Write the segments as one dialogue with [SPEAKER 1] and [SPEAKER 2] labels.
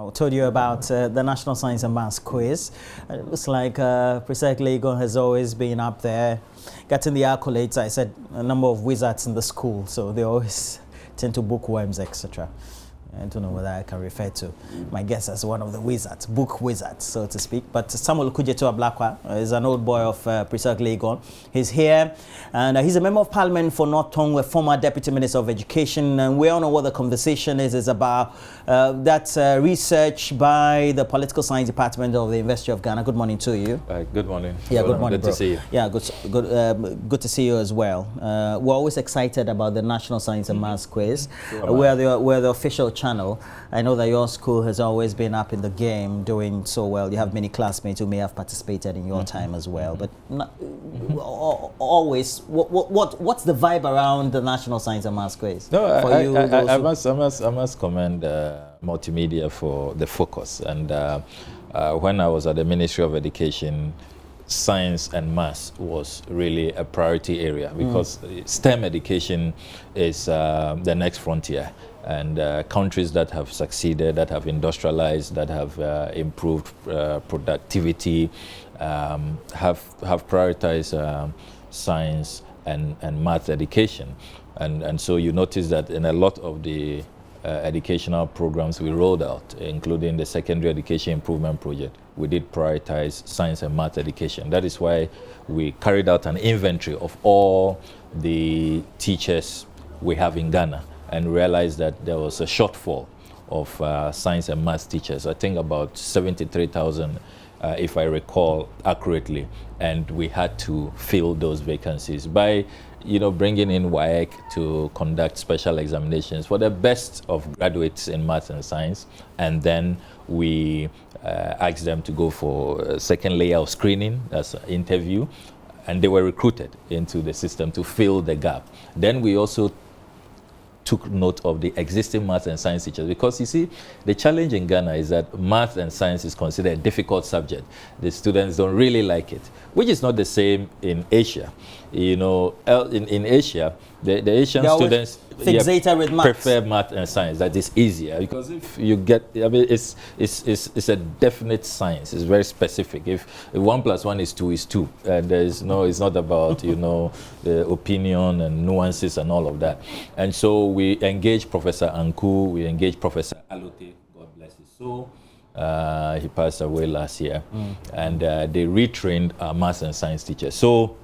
[SPEAKER 1] I told you about the National Science and Maths quiz. It looks like Presec Legon has always been up there, getting the accolades. I said a number of wizards in the school, so they always tend to bookworms, etc. I don't know whether I can refer to my guest as one of the wizards, book wizards, so to speak. But Samuel Kujeto Ablakwa is an old boy of Presec Legon. He's here, and he's a member of Parliament for North Tongwe, former Deputy Minister of Education. And we all know what the conversation is about that research by the Political Science Department of the University of Ghana. Good morning to you.
[SPEAKER 2] Good morning.
[SPEAKER 1] Yeah, good morning,
[SPEAKER 2] Good to see you.
[SPEAKER 1] Yeah, good to see you as well. We're always excited about the National Science and Maths quiz. We're the official channel. I know that your school has always been up in the game, doing so well. You have many classmates who may have participated in your time as well. But always, what's the vibe around the National Science and Maths quiz?
[SPEAKER 2] No, I must commend multimedia for the focus. And when I was at the Ministry of Education, science and maths was really a priority area because STEM education is the next frontier. And countries that have succeeded, that have industrialized, that have improved productivity, have prioritized science and math education. And so you notice that in a lot of the educational programs we rolled out, including the Secondary Education Improvement Project, we did prioritize science and math education. That is why we carried out an inventory of all the teachers we have in Ghana and realized that there was a shortfall of science and math teachers. I think about 73,000, if I recall accurately, and we had to fill those vacancies by bringing in WAEC to conduct special examinations for the best of graduates in math and science, and then we asked them to go for a second layer of screening, that's an interview, and they were recruited into the system to fill the gap. Then we also took note of the existing math and science teachers, because you see, the challenge in Ghana is that math and science is considered a difficult subject. The students don't really like it, which is not the same in Asia. In Asia, the Asian students
[SPEAKER 1] fixated with math.
[SPEAKER 2] Prefer math and science. That is easier, because if you get, it's a definite science. It's very specific. If 1 + 1 is 2 is 2, and it's not about the opinion and nuances and all of that. And so we engaged Professor Anku, we engaged Professor Alote, God bless his soul. He passed away last year, and they retrained our math and science teachers. So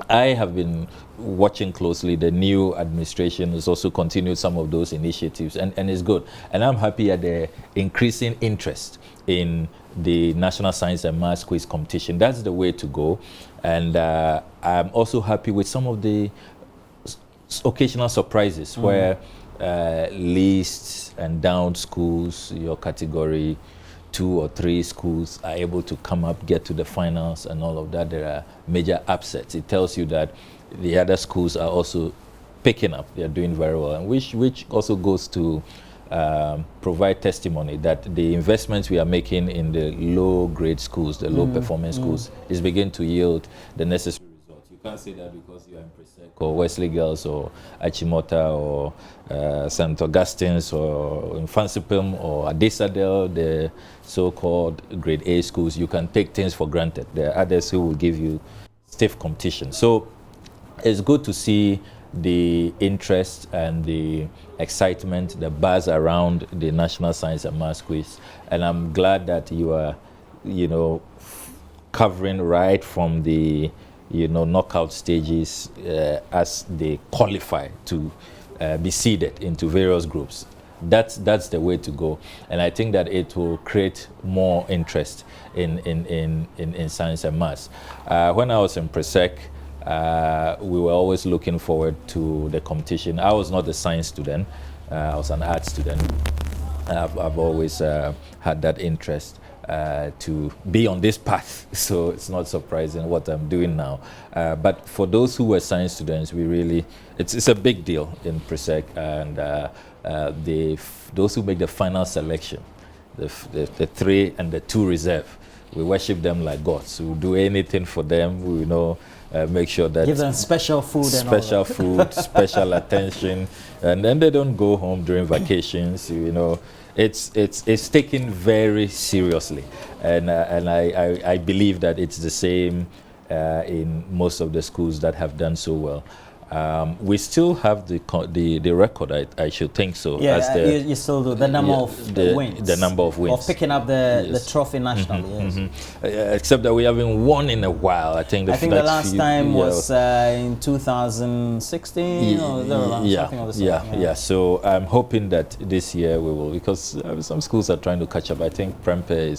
[SPEAKER 2] I have been watching closely. The new administration has also continued some of those initiatives, and it's good. And I'm happy at the increasing interest in the National Science and Maths Quiz competition. That's the way to go. And I'm also happy with some of the occasional surprises where least and down schools, your category 2 or 3 schools, are able to come up, get to the finals and all of that. There are major upsets. It tells you that the other schools are also picking up. They are doing very well, and which also goes to provide testimony that the investments we are making in the low-grade schools, the low-performing schools, is beginning to yield the necessary results. You can't say that because you are in Presec or Wesley Girls or Achimota or St. Augustine's or in Fansipim or Adesadel, the so-called grade A schools. You can take things for granted. There are others who will give you stiff competition. So it's good to see the interest and the excitement, the buzz around the National Science and Maths Quiz. And I'm glad that you are, covering right from the, knockout stages as they qualify to be seeded into various groups. That's the way to go, and I think that it will create more interest in science and maths. When I was in Presec, we were always looking forward to the competition. I was not a science student; I was an art student. I've always had that interest to be on this path, so it's not surprising what I'm doing now. But for those who were science students, it's a big deal in Presec, and those who make the final selection, the 3 and the 2 reserve, we worship them like gods. We'll do anything for them. We make sure that
[SPEAKER 1] give them special food,
[SPEAKER 2] special food, special attention, and then they don't go home during vacations. It's taken very seriously, and I believe that it's the same in most of the schools that have done so well. We still have the record, I should think so.
[SPEAKER 1] Yeah, you still do. The number of wins.
[SPEAKER 2] The number of wins.
[SPEAKER 1] Of picking up the trophy nationally,
[SPEAKER 2] Except that we haven't won in a while. I think
[SPEAKER 1] the last time was in 2016 or something of the sort.
[SPEAKER 2] Yeah. So I'm hoping that this year we will, because some schools are trying to catch up. I think Prempeh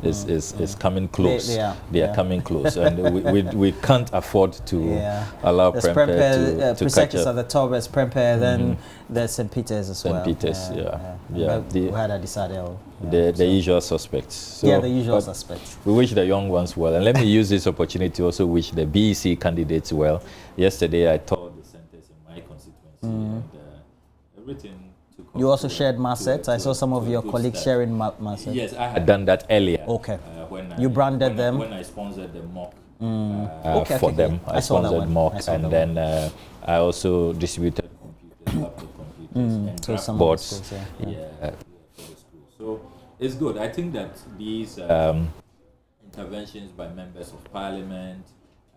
[SPEAKER 2] is coming close. They are coming close. And we can't afford to allow Prempeh to catch up.
[SPEAKER 1] At the top as Prempeh, then there's St. Peter's as well.
[SPEAKER 2] St. Peter's,
[SPEAKER 1] We had a decided.
[SPEAKER 2] The usual suspects.
[SPEAKER 1] So, the usual suspects.
[SPEAKER 2] We wish the young ones well. And let me use this opportunity to also wish the BEC candidates well. Yesterday I toured the centers in my constituency and everything took off.
[SPEAKER 1] You also shared Marset. I saw some of your colleagues sharing Marset.
[SPEAKER 2] Yes, I had done that earlier.
[SPEAKER 1] Okay. You branded them?
[SPEAKER 2] When I sponsored the mock.
[SPEAKER 1] For
[SPEAKER 2] them. I sponsored mock, and then I also distributed computers, laptop computers, and boards.
[SPEAKER 1] Schools,
[SPEAKER 2] for the school. So it's good. I think that these interventions by members of parliament,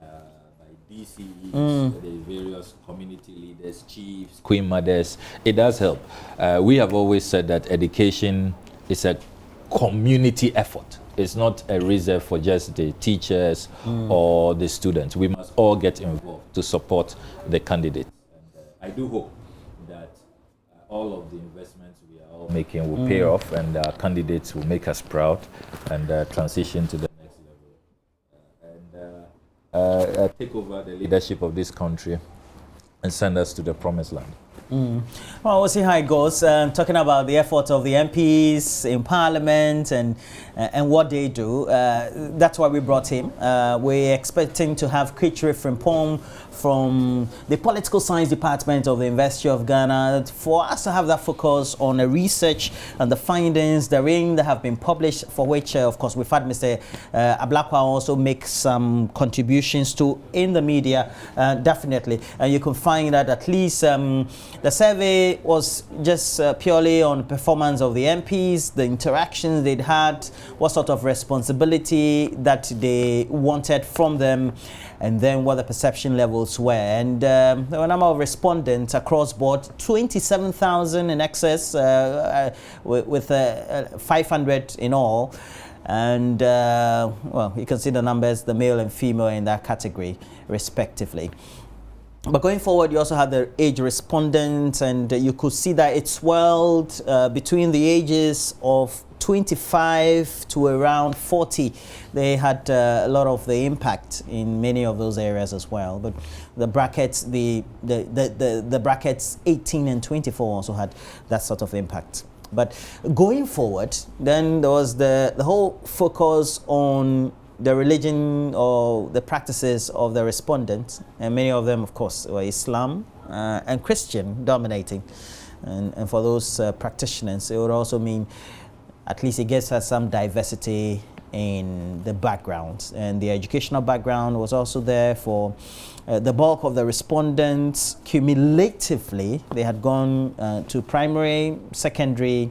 [SPEAKER 2] by DCEs, the various community leaders, chiefs, queen mothers, it does help. We have always said that education is a community effort. It's not a reserve for just the teachers or the students. We must all get involved to support the candidates. And I do hope that all of the investments we are all making will pay off, and our candidates will make us proud and transition to the next level. And take over the leadership of this country and send us to the promised land.
[SPEAKER 1] Well, we'll see how it goes. Talking about the efforts of the MPs in Parliament and what they do, that's why we brought him. We're expecting to have Kitri Frimpong from the Political Science Department of the University of Ghana for us to have that focus on the research and the findings therein that have been published, for which, of course, we've had Mr. Ablakwa also make some contributions to in the media, definitely. And you can find that at least the survey was just purely on performance of the MPs, the interactions they'd had, what sort of responsibility that they wanted from them, and then what the perception levels were. And there were a number of respondents across board, 27,000 in excess, with 500 in all. And well, you can see the numbers, the male and female in that category, respectively. But going forward, you also had the age respondents, and you could see that it swelled between the ages of 25 to around 40. They had a lot of the impact in many of those areas as well. But the brackets, the brackets 18 and 24 also had that sort of impact. But going forward, then there was the whole focus on the religion or the practices of the respondents, and many of them, of course, were Islam and Christian dominating. And for those practitioners, it would also mean at least it gives us some diversity in the background. And the educational background was also there for the bulk of the respondents. Cumulatively, they had gone to primary, secondary.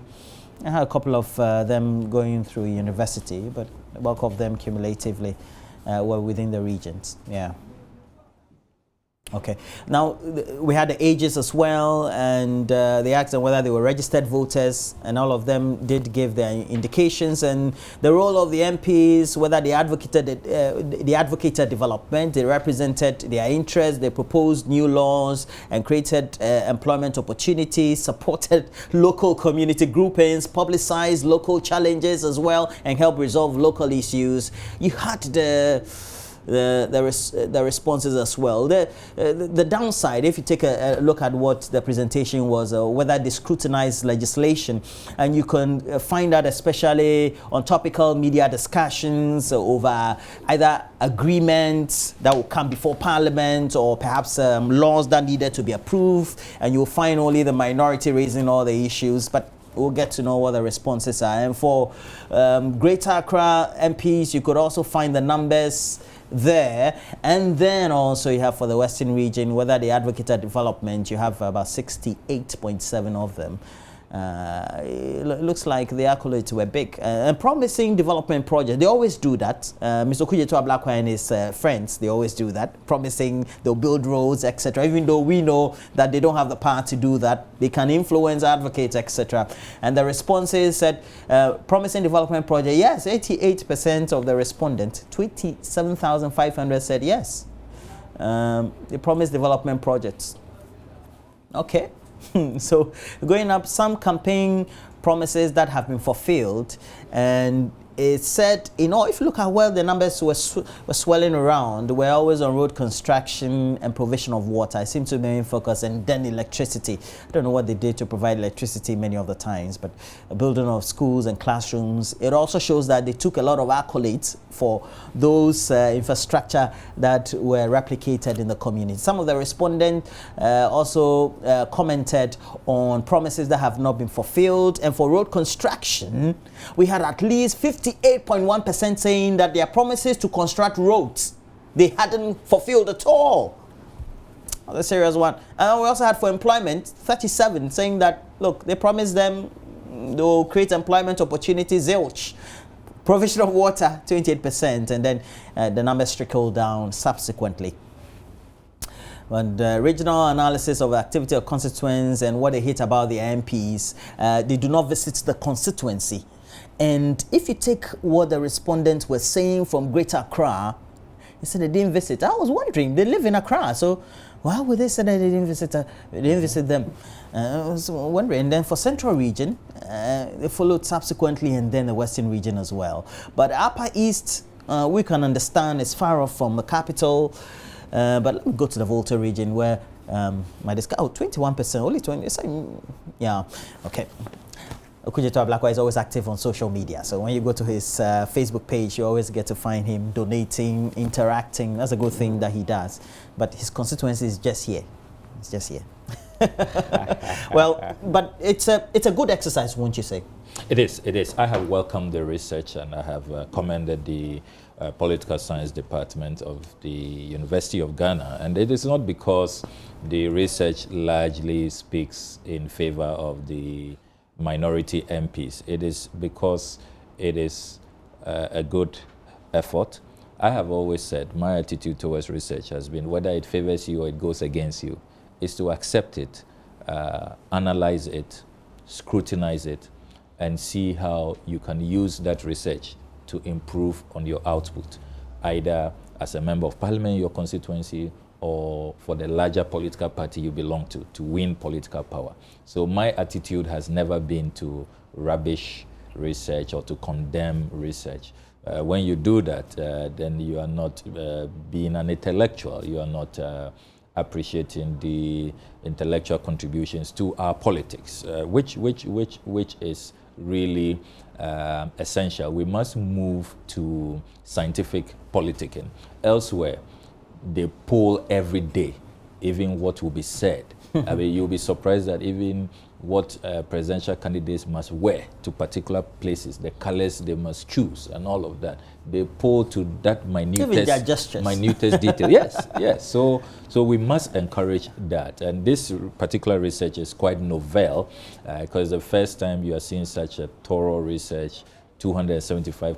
[SPEAKER 1] I had a couple of them going through university, but the bulk of them cumulatively were within the regions. Yeah. Okay. Now, we had the ages as well, and they asked them whether they were registered voters, and all of them did give their indications. And the role of the MPs, whether they advocated development, they represented their interests, they proposed new laws and created employment opportunities, supported local community groupings, publicized local challenges as well, and helped resolve local issues. You had the responses as well. The downside, if you take a look at what the presentation was, whether they scrutinized legislation, and you can find that especially on topical media discussions over either agreements that will come before Parliament or perhaps laws that needed to be approved, and you'll find only the minority raising all the issues. But we'll get to know what the responses are. And for Greater Accra MPs, you could also find the numbers there. And then also you have for the Western region, whether they advocated development, you have about 68.7 of them. It looks like the accolades were big and promising development projects. They always do that. Mr. Kujetua Blackwell and his friends, they always do that, promising they'll build roads, etc. Even though we know that they don't have the power to do that, they can influence, advocates, etc. And the responses said promising development project. Yes, 88% of the respondents, 27,500 said yes. They promised development projects. Okay. So going up, some campaign promises that have been fulfilled, and it said, you know, if you look at where the numbers were swelling around, we're always on road construction and provision of water. It seems to be main focus, and then electricity. I don't know what they did to provide electricity many of the times, but a building of schools and classrooms. It also shows that they took a lot of accolades for those infrastructure that were replicated in the community. Some of the respondents also commented on promises that have not been fulfilled. And for road construction, we had at least 58.1% saying that their promises to construct roads, they hadn't fulfilled at all. That's a serious one. And we also had for employment, 37 saying that, look, they promised them they'll create employment opportunities, zilch. Provision of water, 28%, and then the numbers trickled down subsequently. And regional analysis of the activity of constituents and what they hate about the MPs, they do not visit the constituency. And if you take what the respondents were saying from Greater Accra, they said they didn't visit. I was wondering, they live in Accra, so why would they say that they didn't visit? They didn't visit them. I was wondering. And then for Central Region, they followed subsequently, and then the Western Region as well. But Upper East, we can understand it's far off from the capital. But let me go to the Volta region where my discount, 21%, only 20. Yeah, okay. Kujetua Blackwell is always active on social media. So when you go to his Facebook page, you always get to find him donating, interacting. That's a good thing that he does. But his constituency is just here. It's just here. Well, but it's a good exercise, won't you say?
[SPEAKER 2] It is. It is. I have welcomed the research, and I have commended the Political Science Department of the University of Ghana. And it is not because the research largely speaks in favor of the minority MPs. It is because it is a good effort. I have always said my attitude towards research has been, whether it favors you or it goes against you, is to accept it, analyze it, scrutinize it, and see how you can use that research to improve on your output, either as a member of parliament in your constituency or for the larger political party you belong to win political power. So my attitude has never been to rubbish research or to condemn research. When you do that, then you are not being an intellectual. You are not appreciating the intellectual contributions to our politics, which is really essential. We must move to scientific politicking. Elsewhere, they poll every day, even what will be said. I mean, you'll be surprised that even what presidential candidates must wear to particular places, the colors they must choose, and all of that. They poll to that minutest detail. Yes, yes. So we must encourage that. And this particular research is quite novel because the first time you are seeing such a thorough research, 275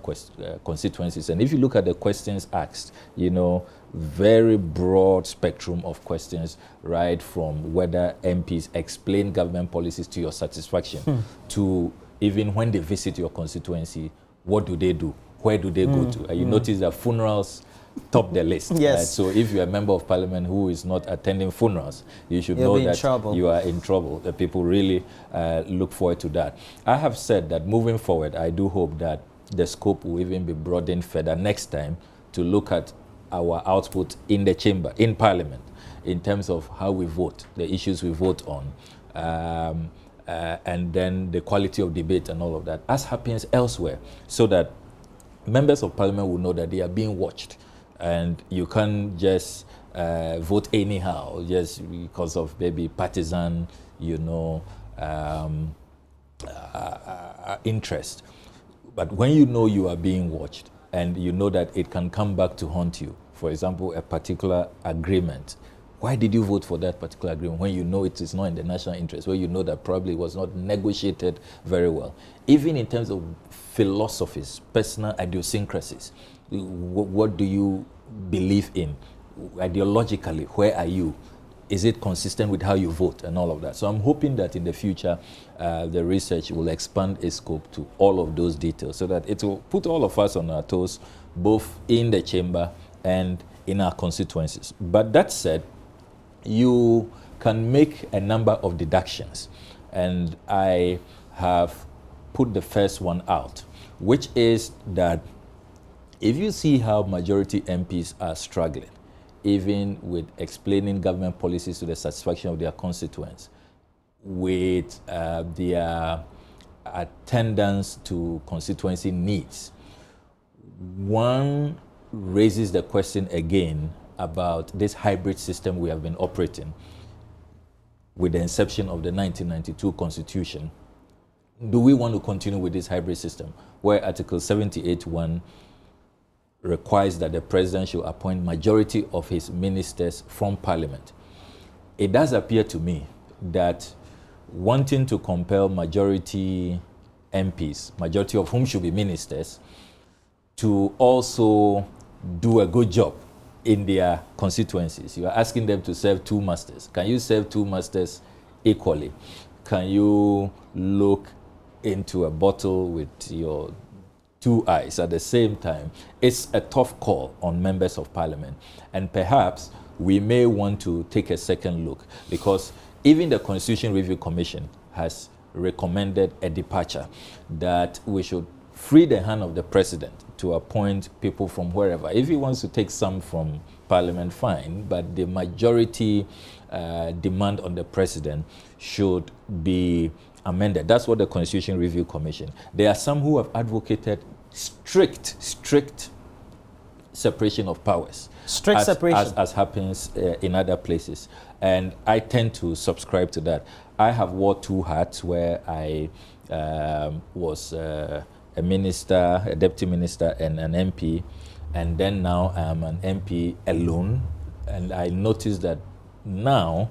[SPEAKER 2] constituencies. And if you look at the questions asked, you know, very broad spectrum of questions, right from whether MPs explain government policies to your satisfaction, to even when they visit your constituency, what do they do? Where do they go to? You notice that funerals top the list.
[SPEAKER 1] Yes.
[SPEAKER 2] Right? So if you're a member of parliament who is not attending funerals, you should know that you are in trouble. The people really look forward to that. I have said that moving forward, I do hope that the scope will even be broadened further next time to look at our output in the chamber, in parliament, in terms of how we vote, the issues we vote on, and then the quality of debate and all of that, as happens elsewhere, so that members of parliament will know that they are being watched. And you can't just vote anyhow, just because of maybe partisan, you know, interest. But when you know you are being watched and you know that it can come back to haunt you, for example, a particular agreement, why did you vote for that particular agreement when you know it is not in the national interest, where you know that probably it was not negotiated very well? Even in terms of philosophies, personal idiosyncrasies, what do you believe in? Ideologically, where are you? Is it consistent with how you vote and all of that? So I'm hoping that in the future, the research will expand its scope to all of those details so that it will put all of us on our toes, both in the chamber and in our constituencies. But that said, you can make a number of deductions. And I have put the first one out, which is that if you see how majority MPs are struggling, even with explaining government policies to the satisfaction of their constituents, with their attendance to constituency needs, one raises the question again about this hybrid system we have been operating with the inception of the 1992 Constitution. Do we want to continue with this hybrid system where Article 78(1) requires that the president should appoint majority of his ministers from parliament? It does appear to me that wanting to compel majority MPs, majority of whom should be ministers, to also do a good job in their constituencies. You are asking them to serve two masters. Can you serve two masters equally? Can you look into a bottle with your two eyes at the same time? It's a tough call on members of parliament. And perhaps we may want to take a second look, because even the Constitution Review Commission has recommended a departure, that we should free the hand of the president to appoint people from wherever. If he wants to take some from parliament, fine, but the majority demand on the president should be amended. That's what the Constitution Review Commission. There are some who have advocated strict separation of powers.
[SPEAKER 1] Strict separation.
[SPEAKER 2] As happens in other places. And I tend to subscribe to that. I have wore two hats, where I was a minister, a deputy minister, and an MP. And then now I am an MP alone. And I noticed that now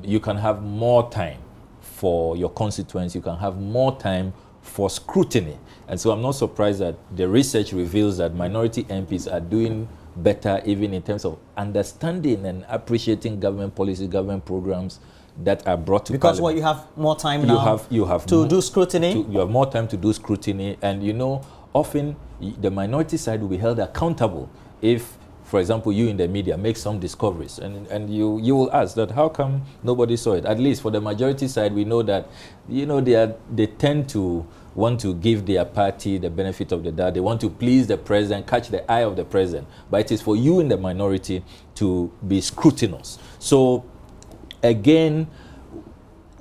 [SPEAKER 2] you can have more time for your constituents. You can have more time for scrutiny. And so I'm not surprised that the research reveals that minority MPs are doing better, even in terms of understanding and appreciating government policy, government programs that are brought to
[SPEAKER 1] because
[SPEAKER 2] Parliament.
[SPEAKER 1] what you have more time now
[SPEAKER 2] you have
[SPEAKER 1] to do scrutiny.
[SPEAKER 2] You have more time to do scrutiny, and you know, often the minority side will be held accountable if, for example, you in the media make some discoveries, and you will ask that how come nobody saw it. At least for the majority side, we know that, you know, they tend to want to give their party the benefit of the doubt. They want to please the president, catch the eye of the president. But it is for you in the minority to be scrutinous. So again,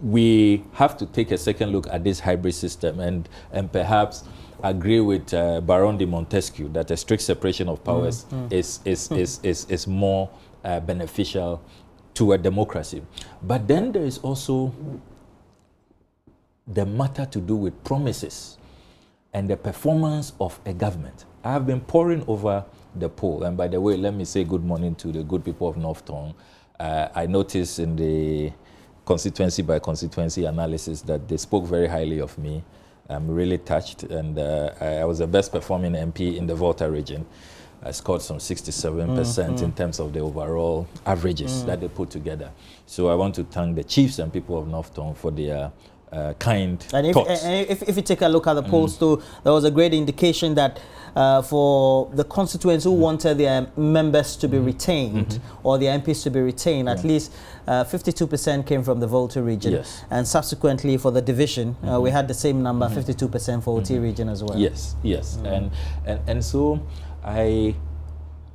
[SPEAKER 2] we have to take a second look at this hybrid system and perhaps agree with Baron de Montesquieu that a strict separation of powers is more beneficial to a democracy. But then there is also the matter to do with promises and the performance of a government. I have been poring over the poll, and by the way, let me say good morning to the good people of North Tongue. I noticed in the constituency by constituency analysis that they spoke very highly of me. I'm really touched, and I was the best performing MP in the Volta region. I scored some 67% in terms of the overall averages that they put together. So I want to thank the chiefs and people of North Tongue for their kind thoughts.
[SPEAKER 1] And if you take a look at the polls too, there was a great indication that for the constituents who wanted their members to be retained or their MPs to be retained, at least 52% came from the Volta region.
[SPEAKER 2] Yes.
[SPEAKER 1] And subsequently for the division, we had the same number, 52% for OT region as well.
[SPEAKER 2] Yes, yes. And so I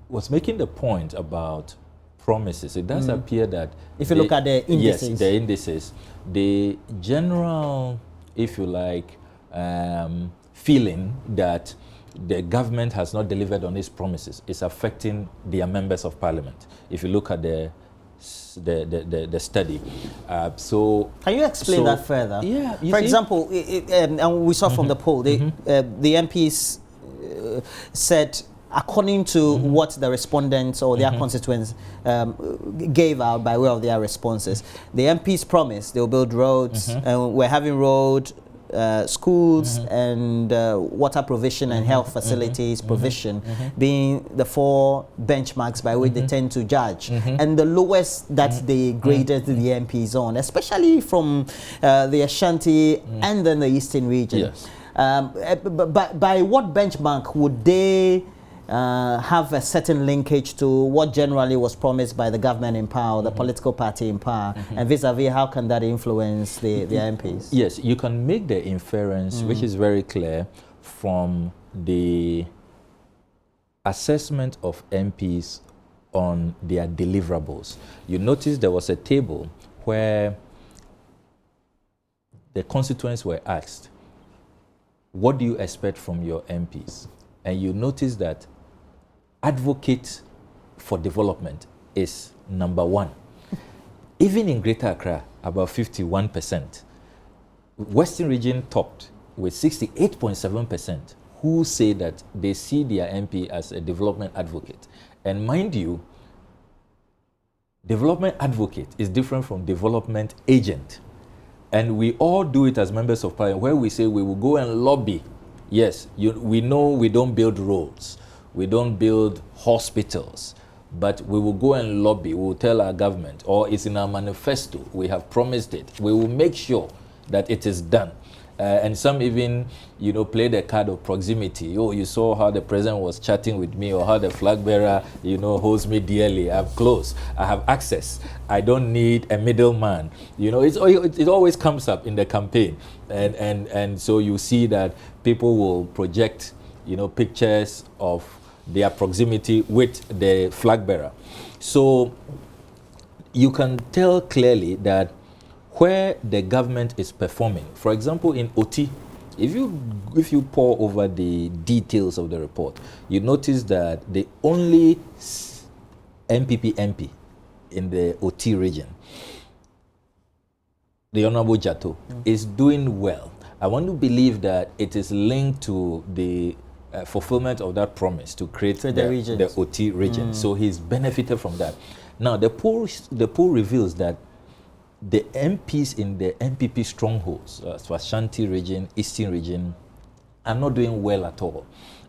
[SPEAKER 2] was making the point about promises. It does appear that
[SPEAKER 1] if you look at the indices.
[SPEAKER 2] Yes, the indices, the general, if you like, feeling that the government has not delivered on its promises is affecting their members of parliament. If you look at the the study. So
[SPEAKER 1] can you explain that further?
[SPEAKER 2] Yeah.
[SPEAKER 1] For example, and we saw from the poll, the MPs said, according to what the respondents or their constituents gave out by way of their responses, the MPs promised they'll build roads, and we're having road, schools, and water provision and health facilities provision being the 4 benchmarks by which they tend to judge, and the lowest that they graded the MPs on, especially from the Ashanti and then the Eastern region.
[SPEAKER 2] Yes.
[SPEAKER 1] But by what benchmark would they have a certain linkage to what generally was promised by the government in power, the political party in power, and vis-a-vis how can that influence the MPs?
[SPEAKER 2] Yes, you can make the inference, which is very clear, from the assessment of MPs on their deliverables. You notice there was a table where the constituents were asked, what do you expect from your MPs? And you notice that advocate for development is number 1. Even in Greater Accra, about 51%. Western region topped with 68.7%, who say that they see their MP as a development advocate. And mind you, development advocate is different from development agent. And we all do it as members of parliament, where we say we will go and lobby. Yes, we know we don't build roads, we don't build hospitals, but we will go and lobby. We will tell our government, or it's in our manifesto, we have promised it. We will make sure that it is done. And some even, play the card of proximity. Oh, you saw how the president was chatting with me, or how the flag bearer, holds me dearly. I'm close. I have access. I don't need a middleman. It always comes up in the campaign, and so you see that people will project, pictures of their proximity with the flag bearer. So you can tell clearly that where the government is performing, for example, in OT, if you pore over the details of the report, you notice that the only MPP MP in the OT region, the Honorable Jato, is doing well. I want to believe that it is linked to the fulfillment of that promise to create the OT region. So he's benefited from that. Now, the poll reveals that the MPs in the MPP strongholds, Ashanti region, Eastern region, are not doing well at all.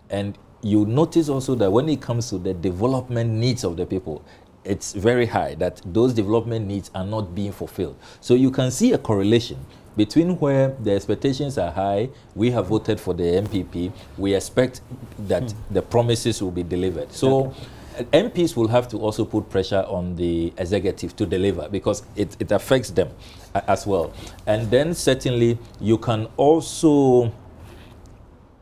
[SPEAKER 2] And you notice also that when it comes to the development needs of the people, it's very high, that those development needs are not being fulfilled. So you can see a correlation between where the expectations are high, we have voted for the MPP, we expect that the promises will be delivered. So MPs will have to also put pressure on the executive to deliver, because it affects them as well. And then certainly you can also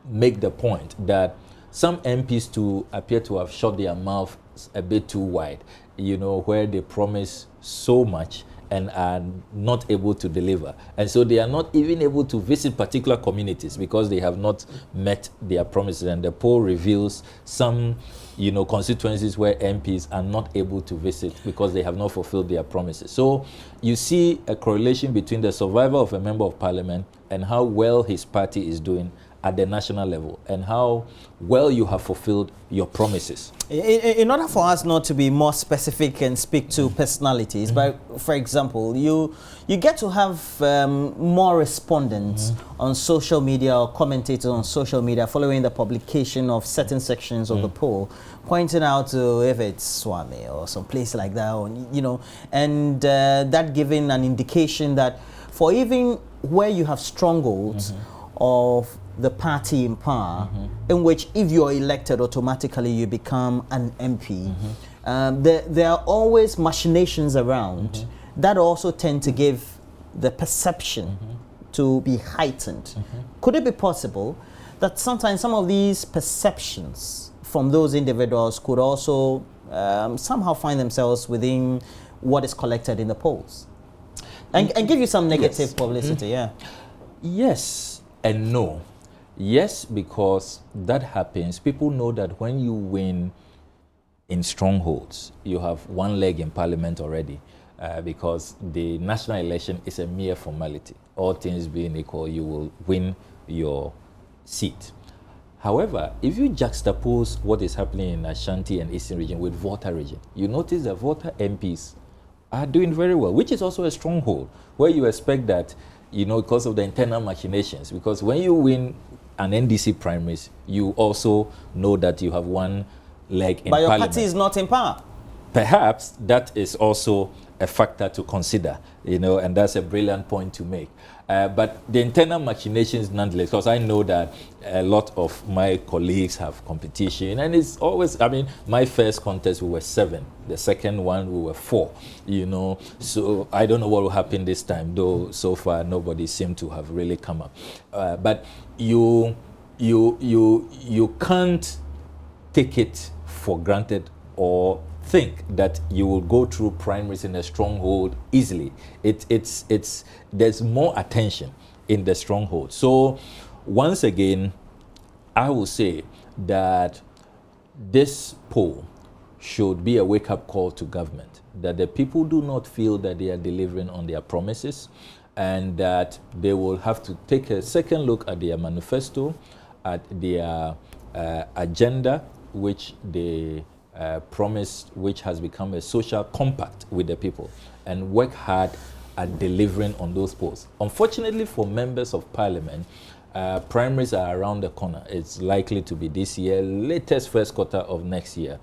[SPEAKER 2] make the point that some MPs too appear to have shut their mouth a bit too wide, where they promise so much and are not able to deliver. And so they are not even able to visit particular communities because they have not met their promises. And the poll reveals some constituencies where MPs are not able to visit because they have not fulfilled their promises. So you see a correlation between the survival of a member of parliament and how well his party is doing at the national level, and how well you have fulfilled your promises.
[SPEAKER 1] In order for us not to be more specific and speak to personalities, but for example, you get to have more respondents on social media or commentators on social media following the publication of certain sections of the poll, pointing out to if it's Swami or some place like that, or, and that giving an indication that for even where you have strongholds of the party in power, in which if you're elected, automatically you become an MP. There are always machinations around that also tend to give the perception to be heightened. Could it be possible that sometimes some of these perceptions from those individuals could also somehow find themselves within what is collected in the polls? And give you some negative publicity,
[SPEAKER 2] Yes and no. Yes, because that happens. People know that when you win in strongholds, you have one leg in parliament already, because the national election is a mere formality. All things being equal, you will win your seat. However, if you juxtapose what is happening in Ashanti and Eastern region with Volta region, you notice that Volta MPs are doing very well, which is also a stronghold, where you expect that, you know, because of the internal machinations, because when you win an NDC primaries, you also know that you have one leg in parliament.
[SPEAKER 1] But your party is not in power.
[SPEAKER 2] Perhaps that is also a factor to consider, you know, and that's a brilliant point to make. But the internal machinations nonetheless, because I know that a lot of my colleagues have competition, and it's always, I mean, my first contest we were 7, the second one we were 4, you know, so I don't know what will happen this time, though so far nobody seemed to have really come up. But you can't take it for granted or think that you will go through primaries in a stronghold easily. There's more attention in the stronghold. So once again, I will say that this poll should be a wake-up call to government, that the people do not feel that they are delivering on their promises, and that they will have to take a second look at their manifesto, at their agenda, which they promised, which has become a social compact with the people, and work hard at delivering on those posts. Unfortunately for members of parliament, primaries are around the corner. It's likely to be this year, latest first quarter of next year.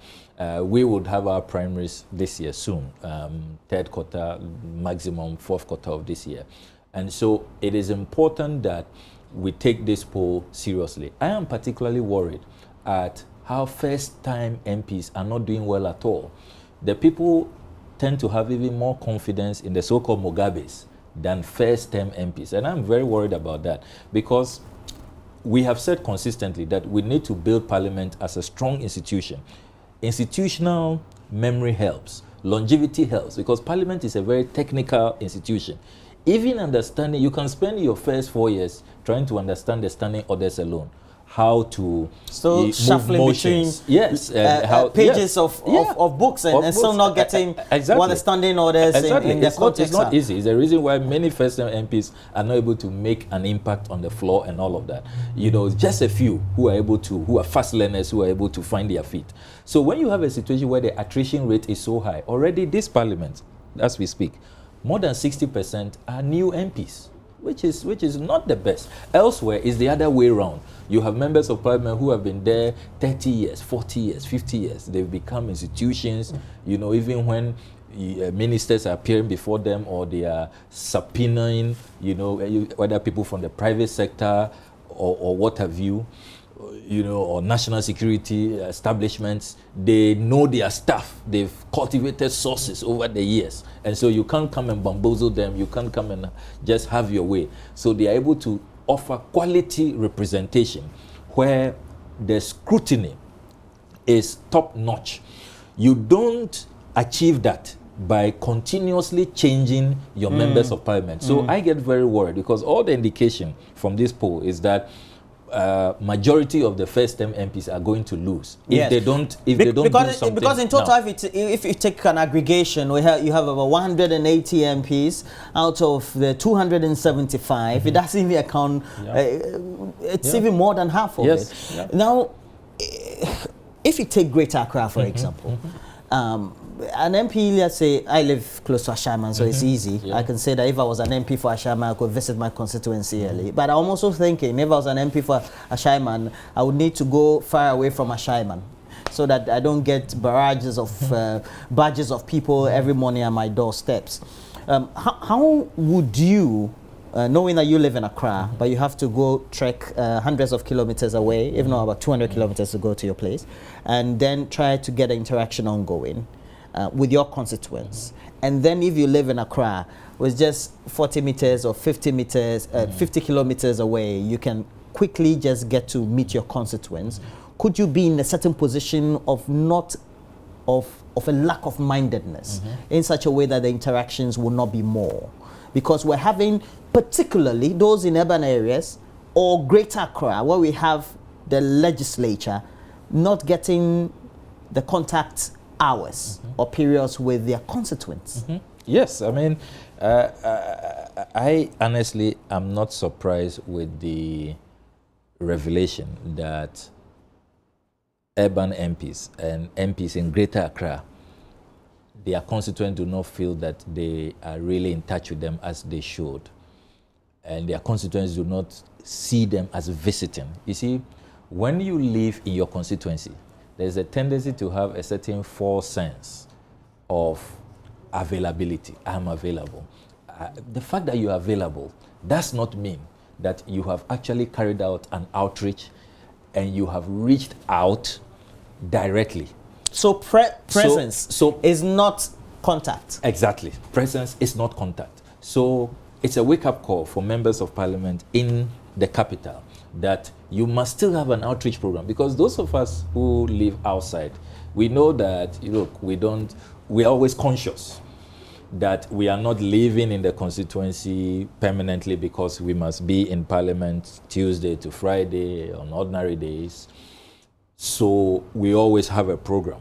[SPEAKER 2] We would have our primaries this year soon, third quarter, maximum fourth quarter of this year. And so it is important that we take this poll seriously. I am particularly worried at how first-time MPs are not doing well at all. The people tend to have even more confidence in the so-called Mugabes than first-time MPs. And I'm very worried about that, because we have said consistently that we need to build parliament as a strong institution. Institutional memory helps, longevity helps, because parliament is a very technical institution. Even understanding, you can spend your first 4 years trying to understand the standing orders alone, how to
[SPEAKER 1] shuffling
[SPEAKER 2] motions.
[SPEAKER 1] between pages
[SPEAKER 2] yes.
[SPEAKER 1] of books and still not getting
[SPEAKER 2] exactly.
[SPEAKER 1] what the standing orders in the context.
[SPEAKER 2] It's not easy. It's the reason why many first-time MPs are not able to make an impact on the floor and all of that. You know, just a few who are fast learners, who are able to find their feet. So when you have a situation where the attrition rate is so high, already this parliament, as we speak, more than 60% are new MPs, which is not the best. Elsewhere is the other way around. You have members of parliament who have been there 30 years, 40 years, 50 years. They've become institutions, you know, even when ministers are appearing before them, or they are subpoenaing, you know, whether people from the private sector or what have you, you know, or national security establishments, they know their stuff. They've cultivated sources over the years. And so you can't come and bamboozle them. You can't come and just have your way. So they are able to offer quality representation where the scrutiny is top notch. You don't achieve that by continuously changing your members of parliament. So I get very worried, because all the indication from this poll is that majority of the first-time MPs are going to lose if they don't do something.
[SPEAKER 1] Because in total, if you take an aggregation, you have about 180 MPs out of the 275. It doesn't even account. It's even more than half of it. Yeah. Now, if you take Greater Accra, for example. An MP, let's say, I live close to Ashaiman, so it's easy. Yeah. I can say that if I was an MP for Ashaiman, I could visit my constituency early. But I'm also thinking, if I was an MP for Ashaiman, I would need to go far away from Ashaiman, so that I don't get barrages of badges of people every morning at my doorsteps. How would you, knowing that you live in Accra, but you have to go trek hundreds of kilometers away, if not about 200 kilometers to go to your place, and then try to get the interaction ongoing with your constituents. And then if you live in Accra, with just 40 meters or 50 meters, 50 kilometers away, you can quickly just get to meet your constituents. Could you be in a certain position of a lack of mindedness in such a way that the interactions will not be more? Because we're having, particularly those in urban areas or Greater Accra, where we have the legislature not getting the contact hours or periods with their constituents.
[SPEAKER 2] Yes, I mean, I honestly am not surprised with the revelation that urban MPs and MPs in Greater Accra, their constituents do not feel that they are really in touch with them as they should. And their constituents do not see them as visiting. You see, when you live in your constituency, there's a tendency to have a certain false sense of availability. I'm available. The fact that you are available does not mean that you have actually carried out an outreach and you have reached out directly.
[SPEAKER 1] So presence is not contact.
[SPEAKER 2] Exactly. Presence is not contact. So it's a wake-up call for members of parliament in the capital that you must still have an outreach program, because those of us who live outside, we know that, look, we're always conscious that we are not living in the constituency permanently because we must be in parliament Tuesday to Friday on ordinary days. So we always have a program.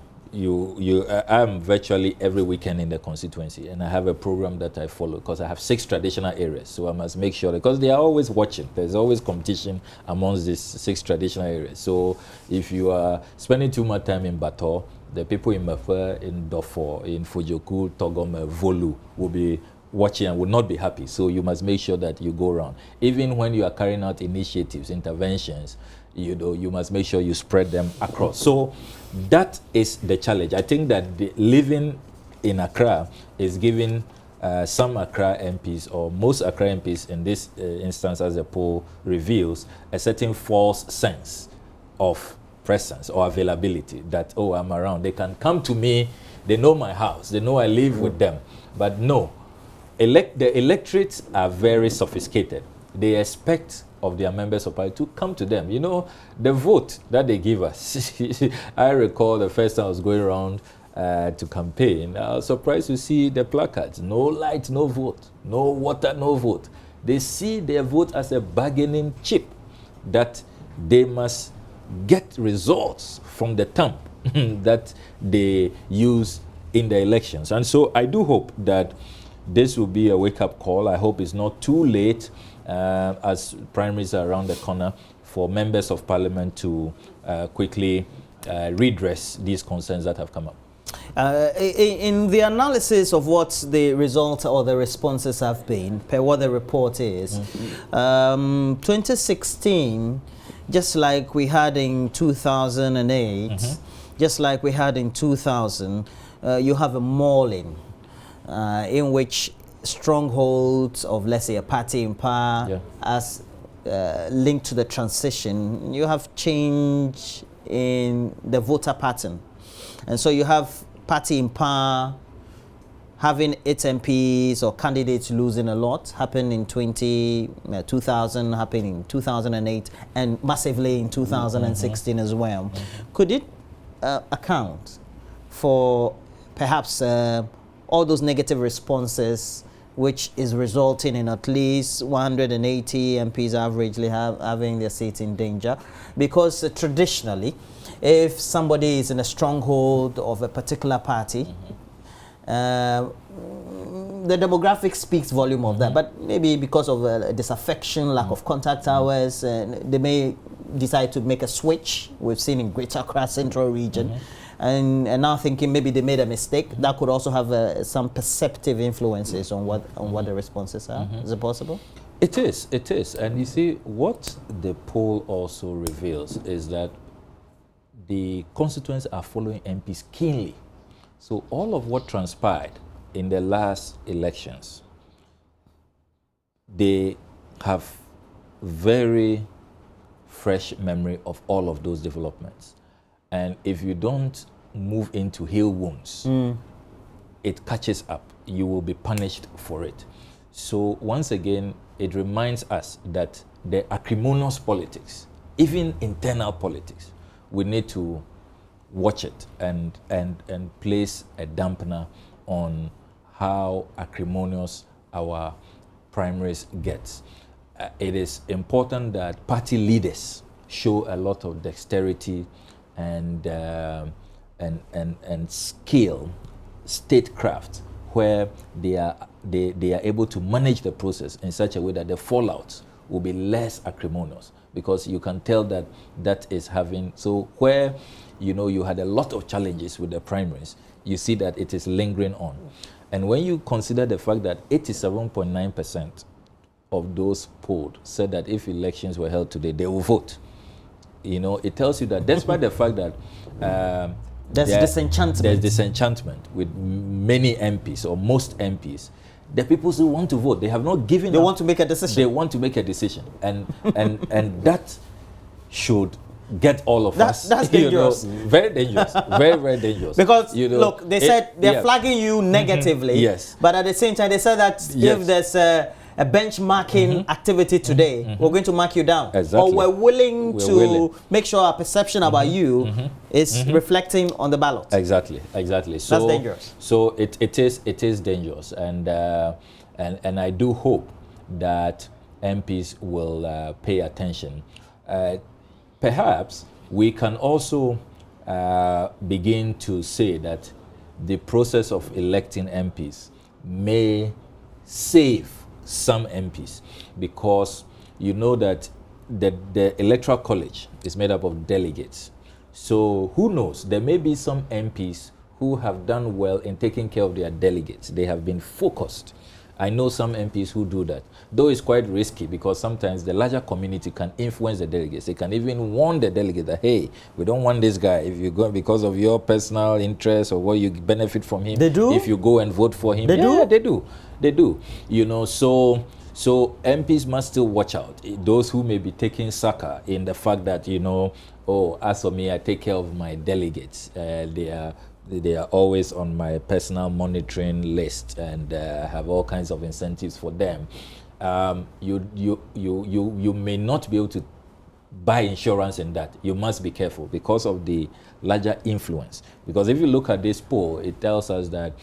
[SPEAKER 2] I'm virtually every weekend in the constituency, and I have a program that I follow because I have 6 traditional areas. So I must make sure, because they are always watching. There's always competition amongst these 6 traditional areas. So if you are spending too much time in Bato, the people in Mafa, in Dofo, in Fujoku, Togome, Volu will be watching and will not be happy. So you must make sure that you go around. Even when you are carrying out initiatives, interventions, you must make sure you spread them across. So that is the challenge. I think that living in Accra is giving some Accra MPs, or most Accra MPs in this instance, as the poll reveals, a certain false sense of presence or availability, that, oh, I'm around. They can come to me. They know my house. They know I live with them. But no, the electorates are very sophisticated. They expect of their members of parliament to come to them. You know, the vote that they give us. I recall the first time I was going around to campaign, I was surprised to see the placards. No light, no vote. No water, no vote. They see their vote as a bargaining chip that they must get results from the thumb that they use in the elections. And so I do hope that this will be a wake-up call. I hope it's not too late, as primaries are around the corner, for members of parliament to quickly redress these concerns that have come up.
[SPEAKER 1] In the analysis of what the result or the responses have been, per what the report is, 2016, just like we had in 2008, just like we had in 2000, you have a mauling in which strongholds of, let's say, a party in power as linked to the transition, you have change in the voter pattern. And so you have party in power having its MPs or candidates losing a lot, happened in 2000, happened in 2008, and massively in 2016 as well. Could it account for perhaps all those negative responses, which is resulting in at least 180 MPs averagely having their seats in danger? Because traditionally, if somebody is in a stronghold of a particular party, the demographic speaks volume of that, but maybe because of disaffection, lack of contact hours, they may decide to make a switch. We've seen in Greater Accra Central region, and now thinking maybe they made a mistake. That could also have some perceptive influences on what the responses are. Is it possible?
[SPEAKER 2] It is, and you see, what the poll also reveals is that the constituents are following MPs keenly. So all of what transpired in the last elections, they have very fresh memory of all of those developments. And if you don't move into heal wounds, it catches up. You will be punished for it. So once again, it reminds us that the acrimonious politics, even internal politics, we need to watch it and place a dampener on how acrimonious our primaries get. It is important that party leaders show a lot of dexterity and and scale statecraft where they are able to manage the process in such a way that the fallout will be less acrimonious, because you can tell that that is having, so where you had a lot of challenges with the primaries, you see that it is lingering on. And when you consider the fact that 87.9% of those polled said that if elections were held today, they will vote, it tells you that despite the fact that
[SPEAKER 1] there's
[SPEAKER 2] disenchantment with many MPs or most MPs, the people who want to vote, they have not given
[SPEAKER 1] They
[SPEAKER 2] up.
[SPEAKER 1] want to make a decision.
[SPEAKER 2] They want to make a decision. And that should get all of us.
[SPEAKER 1] That's dangerous.
[SPEAKER 2] Very dangerous. Very, very dangerous.
[SPEAKER 1] Because, look, they said they're flagging you negatively.
[SPEAKER 2] Yes.
[SPEAKER 1] But at the same time, they said that if there's a benchmarking activity today, we're going to mark you down.
[SPEAKER 2] Exactly.
[SPEAKER 1] Or we're willing to make sure our perception about you is reflecting on the ballot.
[SPEAKER 2] Exactly. So,
[SPEAKER 1] that's dangerous.
[SPEAKER 2] So it is dangerous. And I do hope that MPs will pay attention. Perhaps we can also begin to say that the process of electing MPs may save some MPs, because you know that the electoral college is made up of delegates. So who knows, there may be some MPs who have done well in taking care of their delegates. They have been focused. I know some MPs who do that, though it's quite risky, because sometimes the larger community can influence the delegates. They can even warn the delegate that, hey, we don't want this guy. If you go because of your personal interest or what you benefit from him,
[SPEAKER 1] they do?
[SPEAKER 2] If you go and vote for him,
[SPEAKER 1] they
[SPEAKER 2] do. So MPs must still watch out. Those who may be taking succor in the fact that, as for me, I take care of my delegates. They are always on my personal monitoring list, and have all kinds of incentives for them. You may not be able to buy insurance in that. You must be careful because of the larger influence. Because if you look at this poll, it tells us that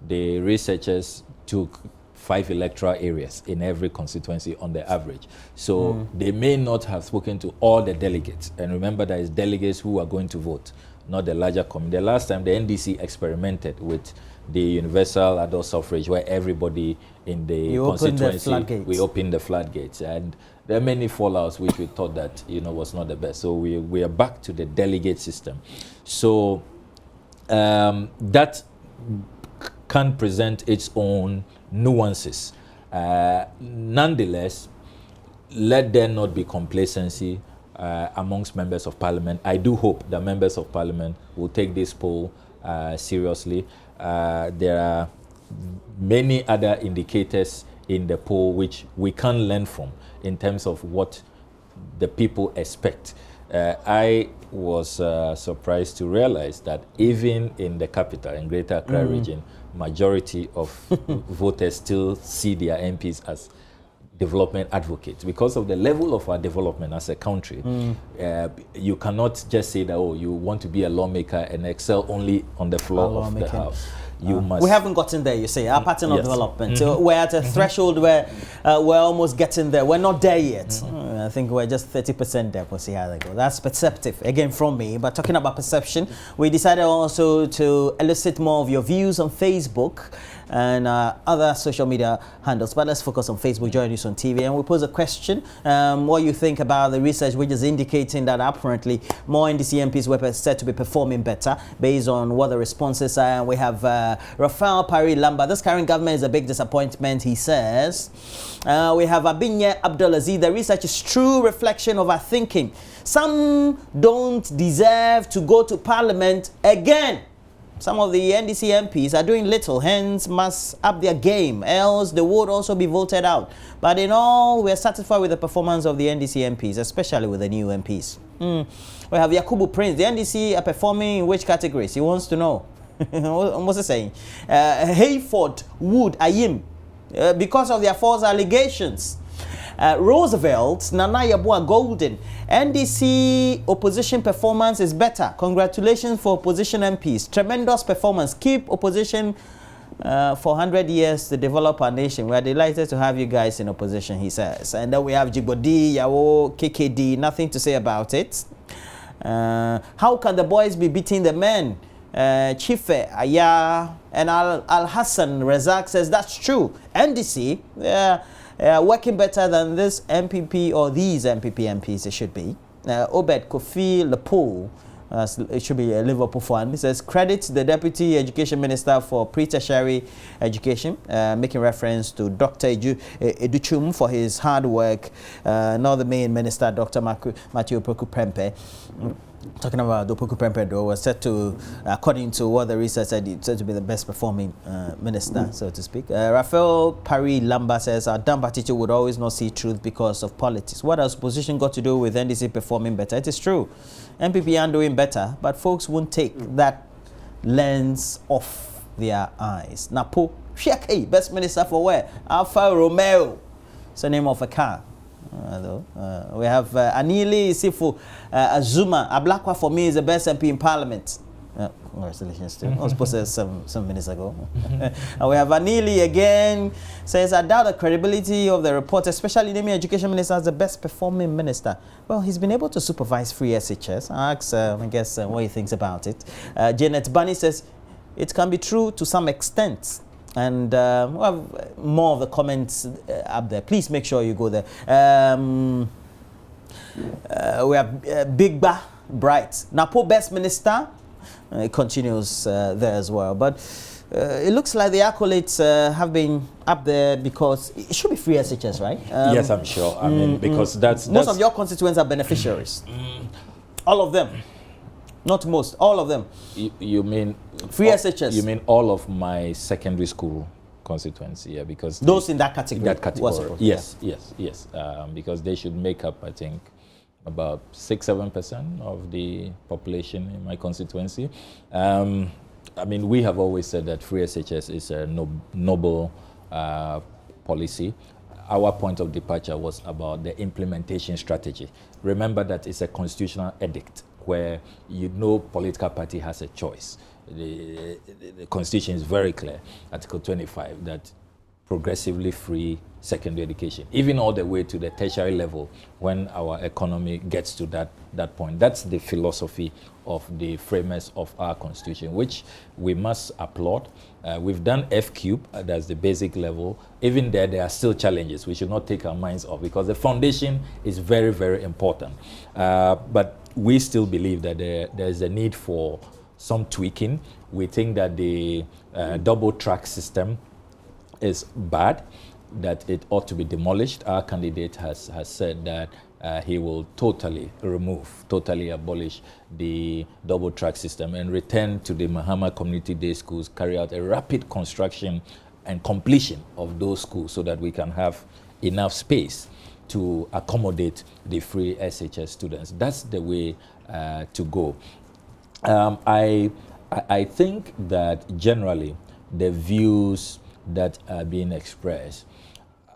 [SPEAKER 2] the researchers took 5 electoral areas in every constituency on the average. So they may not have spoken to all the delegates. And remember, there is delegates who are going to vote, not the larger community. The last time the NDC experimented with the universal adult suffrage, where everybody in the constituency, we opened the floodgates. And there are many fallouts which we thought that, was not the best. So we are back to the delegate system. So that can present its own nuances. Nonetheless, let there not be complacency amongst members of parliament. I do hope that members of parliament will take this poll seriously. There are many other indicators in the poll which we can learn from in terms of what the people expect. I was surprised to realize that even in the capital, in Greater Accra region, majority of voters still see their MPs as development advocates. Because of the level of our development as a country, you cannot just say that, you want to be a lawmaker and excel only on the floor of the House. You must.
[SPEAKER 1] We haven't gotten there, you say, our pattern of development. So we're at a threshold where we're almost getting there. We're not there yet. I think we're just 30% there. We'll see how they go. That's perceptive, again, from me. But talking about perception, we decided also to elicit more of your views on Facebook and other social media handles. But let's focus on Facebook, JoyNews on TV. And we pose a question, what you think about the research which is indicating that apparently more NDC MPs were said to be performing better based on what the responses are. And we have Rafael Pari Lamba. This current government is a big disappointment, he says. We have Abinye Abdulaziz. The research is true reflection of our thinking. Some don't deserve to go to parliament again. Some of the NDC MPs are doing little, hence must up their game, else they would also be voted out. But in all, we're satisfied with the performance of the NDC MPs, especially with the new MPs. We have Yakubu Prince. The NDC are performing in which categories? He wants to know. What's he saying? Hayford, Wood, Ayim, because of their false allegations. Roosevelt, Nana Yabua Golden. NDC opposition performance is better. Congratulations for opposition MPs. Tremendous performance. Keep opposition for 100 years to develop our nation. We are delighted to have you guys in opposition, he says. And then we have Jibodi, Yawo, KKD. Nothing to say about it. How can the boys be beating the men? Chife Aya and Al Hassan Razak says that's true. NDC, working better than this MPP or these MPP MPs it should be. Obed Kofi Lepo, it should be a Liverpool fan. He says credit the Deputy Education Minister for pre-tertiary education, making reference to Dr. Educhum for his hard work. Now the main minister, Dr. Matthew Opoku-Prempeh. Talking about Opoku Prempeh, though, was said to, according to what the research said, it's said to be the best performing minister, so to speak. Raphael Parry Lamba says, our dumb attitude would always not see truth because of politics. What has opposition got to do with NDC performing better? It is true. MPP are doing better, but folks won't take that lens off their eyes. Napo, Sheke, best minister for where? Alfa Romeo. It's the name of a car. We have Anili Isifu Azuma. Ablakwa for me is the best MP in Parliament. Congratulations to him. I was supposed to say some minutes ago. And we have Anili again. Says, I doubt the credibility of the report, especially naming Education Minister as the best performing minister. Well, he's been able to supervise free SHS. I ask, I guess, what he thinks about it. Janet Bunny says, it can be true to some extent. And we'll have more of the comments up there. Please make sure you go there. We have Big Ba Bright. Napo Best Minister. It continues there as well. But it looks like the accolades have been up there because it should be free SHS, right?
[SPEAKER 2] Yes, I'm sure. I mean, because that's
[SPEAKER 1] most of your constituents are beneficiaries. All of them. Not most, all of them.
[SPEAKER 2] You mean
[SPEAKER 1] free SHS?
[SPEAKER 2] You mean all of my secondary school constituency? Yeah, because
[SPEAKER 1] those in that category.
[SPEAKER 2] That category. Yes, yes. Because they should make up, I think, about 6-7% of the population in my constituency. I mean, we have always said that free SHS is a noble policy. Our point of departure was about the implementation strategy. Remember that it's a constitutional edict where political party has a choice. The Constitution is very clear, Article 25, that progressively free secondary education, even all the way to the tertiary level when our economy gets to that point. That's the philosophy of the framers of our Constitution, which we must applaud. We've done F-cube, that's the basic level. Even there are still challenges. We should not take our minds off because the foundation is very, very important. But we still believe that there's a need for some tweaking. We think that the double track system is bad, that it ought to be demolished. Our candidate has said that he will totally abolish the double track system and return to the Mahama Community Day schools, carry out a rapid construction and completion of those schools so that we can have enough space to accommodate the free SHS students. That's the way to go. I think that generally the views that are being expressed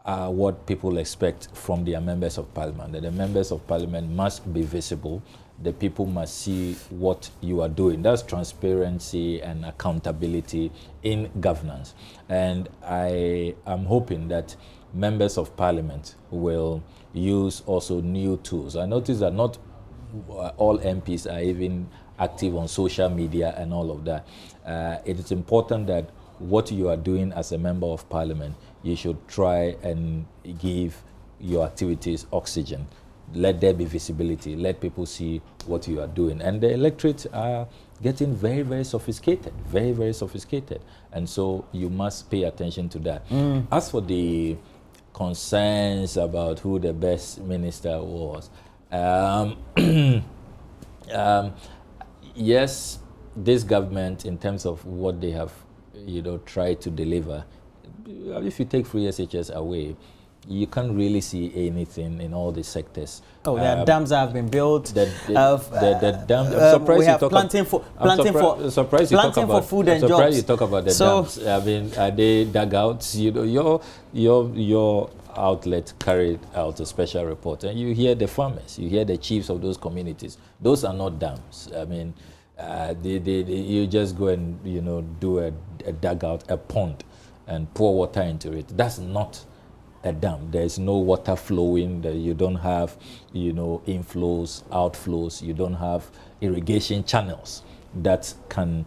[SPEAKER 2] are what people expect from their members of parliament. That the members of parliament must be visible. The people must see what you are doing. That's transparency and accountability in governance. And I am hoping that members of parliament will use also new tools. I notice that not all MPs are even active on social media and all of that. It is important that what you are doing as a member of parliament, you should try and give your activities oxygen. Let there be visibility. Let people see what you are doing. And the electorate are getting very, very sophisticated, very, very sophisticated. And so you must pay attention to that. As for the concerns about who the best minister was, yes, this government, in terms of what they have, tried to deliver, if you take free SHS away, you can't really see anything in all the sectors. Oh, there are dams that have been built. The dams. I'm surprised we have planting for food and jobs. I'm surprised you talk about the dams. I mean, are they dugouts? Your outlet carried out a special report, and you hear the farmers, you hear the chiefs of those communities. Those are not dams. I mean, you just go and do a dugout, a pond, and pour water into it. That's not a dam. There's no water flowing. You don't have inflows, outflows. You don't have irrigation channels that can,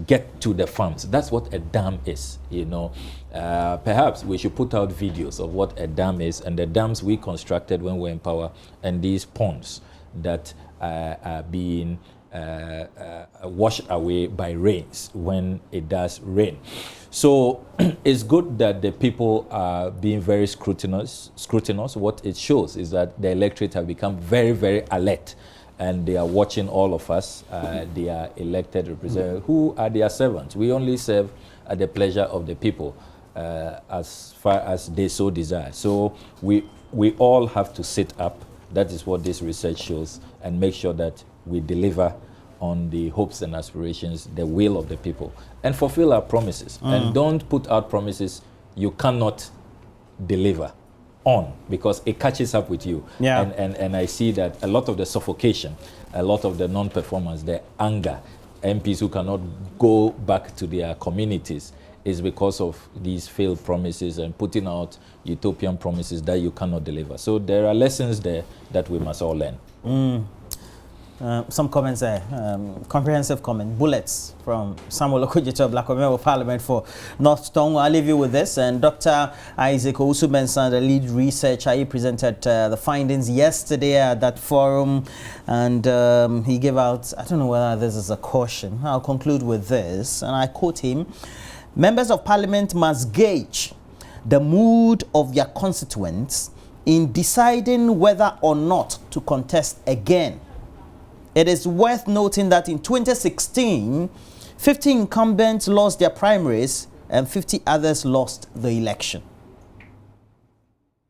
[SPEAKER 2] get to the farms. That's what a dam is, Perhaps we should put out videos of what a dam is and the dams we constructed when we were in power, and these ponds that are being washed away by rains when it does rain. So it's good that the people are being very scrutinous. What it shows is that the electorate have become very, very alert, and they are watching all of us. They are elected representatives who are their servants. We only serve at the pleasure of the people as far as they so desire. So we all have to sit up. That is what this research shows, and make sure that we deliver on the hopes and aspirations, the will of the people, and fulfill our promises. And don't put out promises you cannot deliver on, because it catches up with you.
[SPEAKER 1] Yeah.
[SPEAKER 2] And I see that a lot of the suffocation, a lot of the non-performance, the anger, MPs who cannot go back to their communities, is because of these failed promises and putting out utopian promises that you cannot deliver. So there are lessons there that we must all learn.
[SPEAKER 1] Some comments there, comprehensive comment, bullets from Samuel Okudjeto, Black Member of Parliament for North Tongue. I'll leave you with this. And Dr. Isaac Owusu-Mensah, the lead researcher, he presented the findings yesterday at that forum, and he gave out, I don't know whether this is a caution. I'll conclude with this, and I quote him: members of Parliament must gauge the mood of their constituents in deciding whether or not to contest again. It is worth noting that in 2016, 50 incumbents lost their primaries and 50 others lost the election.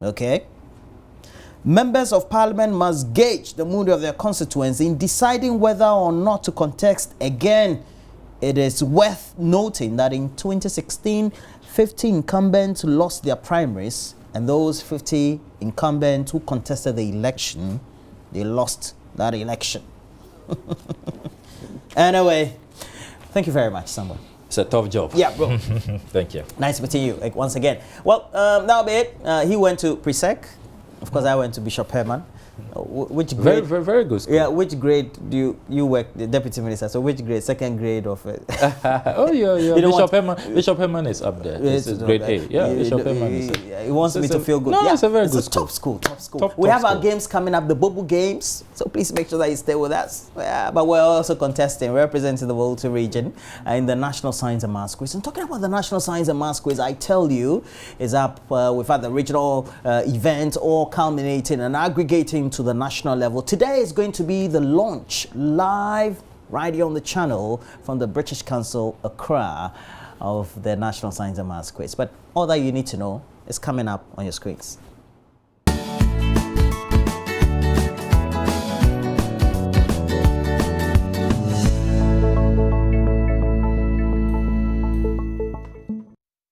[SPEAKER 1] Okay? Members of Parliament must gauge the mood of their constituents in deciding whether or not to contest again. It is worth noting that in 2016, 50 incumbents lost their primaries, and those 50 incumbents who contested the election, they lost that election. Anyway, thank you very much, Samuel.
[SPEAKER 2] It's a tough job.
[SPEAKER 1] Yeah, bro.
[SPEAKER 2] Thank you.
[SPEAKER 1] Nice meeting you once again. Well, that'll be it. He went to Presec. Of course, I went to Bishop Herman. Which grade?
[SPEAKER 2] Very, very good school.
[SPEAKER 1] Yeah, which grade do you work, the deputy minister? So which grade? Second grade of it?
[SPEAKER 2] Oh, yeah. Bishop Herman is up there. This is grade A. Yeah, Bishop Herman is up.
[SPEAKER 1] He wants me to feel good.
[SPEAKER 2] No,
[SPEAKER 1] yeah,
[SPEAKER 2] it's a very good school.
[SPEAKER 1] Top school. We have our games coming up, the Bobo Games. So please make sure that you stay with us. Yeah, but we're also contesting, representing the Volta region in the National Science and Maths Quiz. And talking about the National Science and Maths Quiz, I tell you, is up. We've had the regional event, all culminating and aggregating to the national level. Today is going to be the launch live right here on the channel from the British Council, Accra, of the National Science and Maths Quiz. But all that you need to know is coming up on your screens.